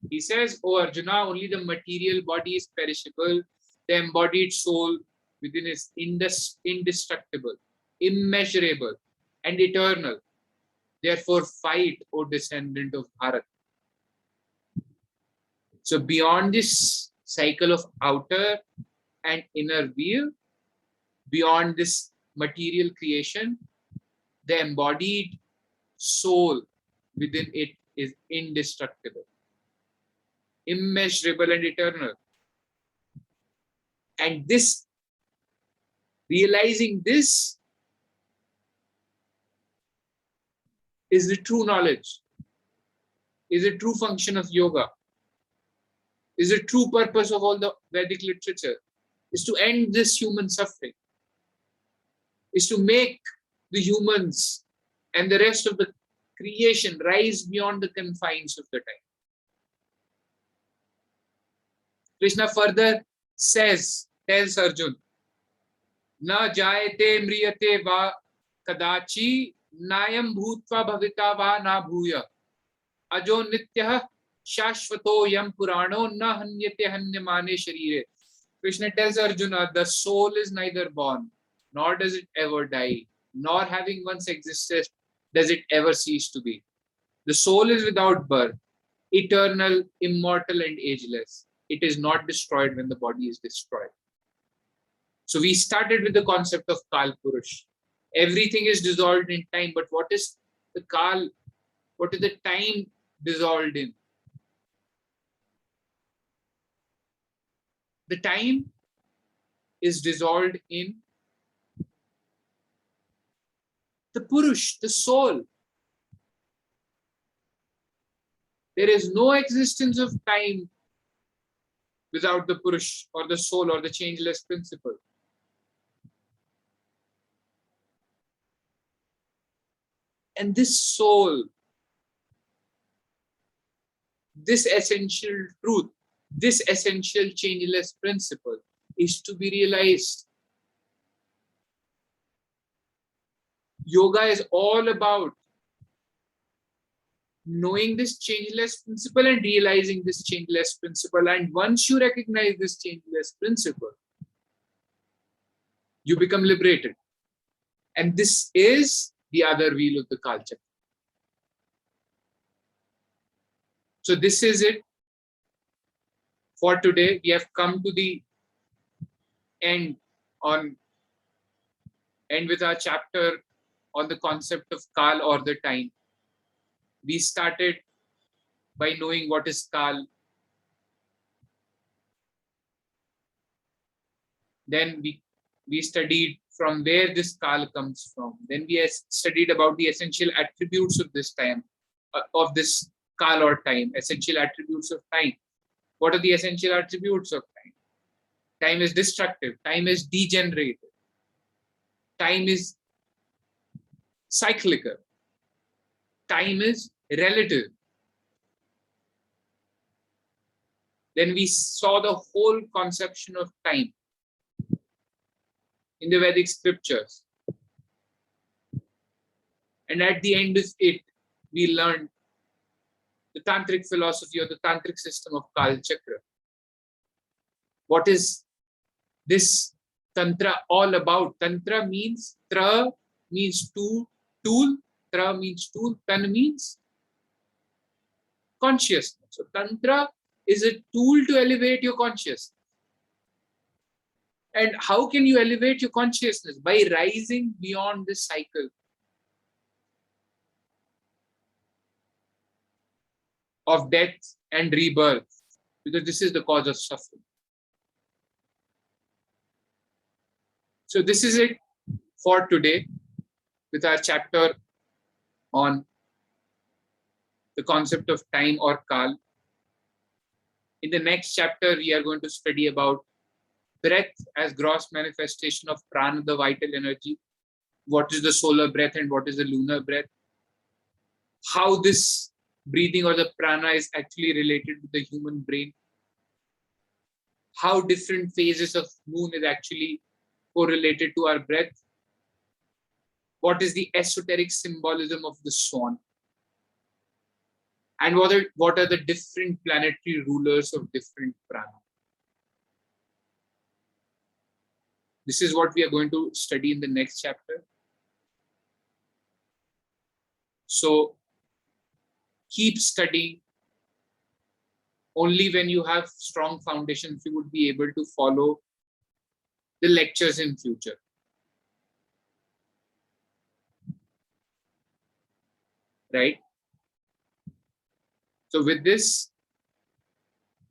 He says, O Arjuna, only the material body is perishable. The embodied soul within is indestructible, immeasurable, and eternal. Therefore, fight, O descendant of Bharat. So beyond this cycle of outer and inner wheel, beyond this material creation, the embodied soul within it is indestructible, immeasurable, and eternal. And this, realizing this, is the true knowledge, is a true function of yoga, is a true purpose of all the Vedic literature, is to end this human suffering, is to make the humans and the rest of the creation rise beyond the confines of the time. Krishna further tells Arjun, Na jayate mriyate va kadachi nayam bhutva bhavita va na bhuya ajo nityah shashvato yam purano na hanyate hanyamane sharire. Krishna tells Arjuna, the soul is neither born, nor does it ever die, nor having once existed, does it ever cease to be. The soul is without birth, eternal, immortal, and ageless. It is not destroyed when the body is destroyed. So we started with the concept of Kal Purush. Everything is dissolved in time, but what is the Kal? What is the time dissolved in? The time is dissolved in the Purush, the soul. There is no existence of time without the Purush or the soul or the changeless principle. And this soul, this essential truth, this essential changeless principle is to be realized. Yoga is all about knowing this changeless principle and realizing this changeless principle. And once you recognize this changeless principle, you become liberated. And this is the other wheel of the Kaal Chakra. So this is it for today. We have come to the end with our chapter on the concept of Kaal or the time. We started by knowing what is Kaal. Then we studied from where this Kaal comes from. Then we studied about the essential attributes of this time, of this Kaal or time, essential attributes of time. What are the essential attributes of time? Time is destructive. Time is degenerated. Time is cyclical. Time is relative. Then we saw the whole conception of time in the Vedic scriptures. And at the end of it, we learned the tantric philosophy or the tantric system of Kaal Chakra. What is this tantra all about? Tantra means, tra means tool, tra means tool, tan means consciousness. So tantra is a tool to elevate your consciousness. And how can you elevate your consciousness? By rising beyond this cycle of death and rebirth, because this is the cause of suffering. So this is it for today with our chapter on the concept of time or Kaal. In the next chapter, we are going to study about breath as gross manifestation of prana, the vital energy. What is the solar breath and what is the lunar breath? How this breathing or the prana is actually related to the human brain. How different phases of moon is actually correlated to our breath. What is the esoteric symbolism of the swan? And what are the different planetary rulers of different prana? This is what we are going to study in the next chapter. So keep studying. Only when you have strong foundations, you would be able to follow the lectures in future. Right? So with this,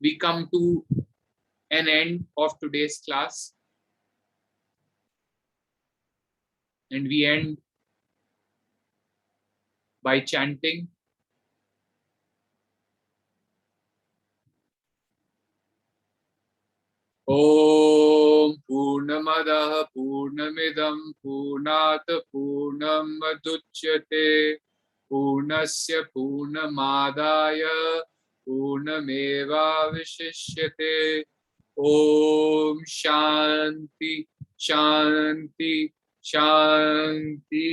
we come to an end of today's class. And we end by chanting Om Purnamadaha Purnamidam Purnat Purnam Madhuchyate Purnasya Purnamadaya Purnameva Vishishyate. Om Shanti Shanti Shanti.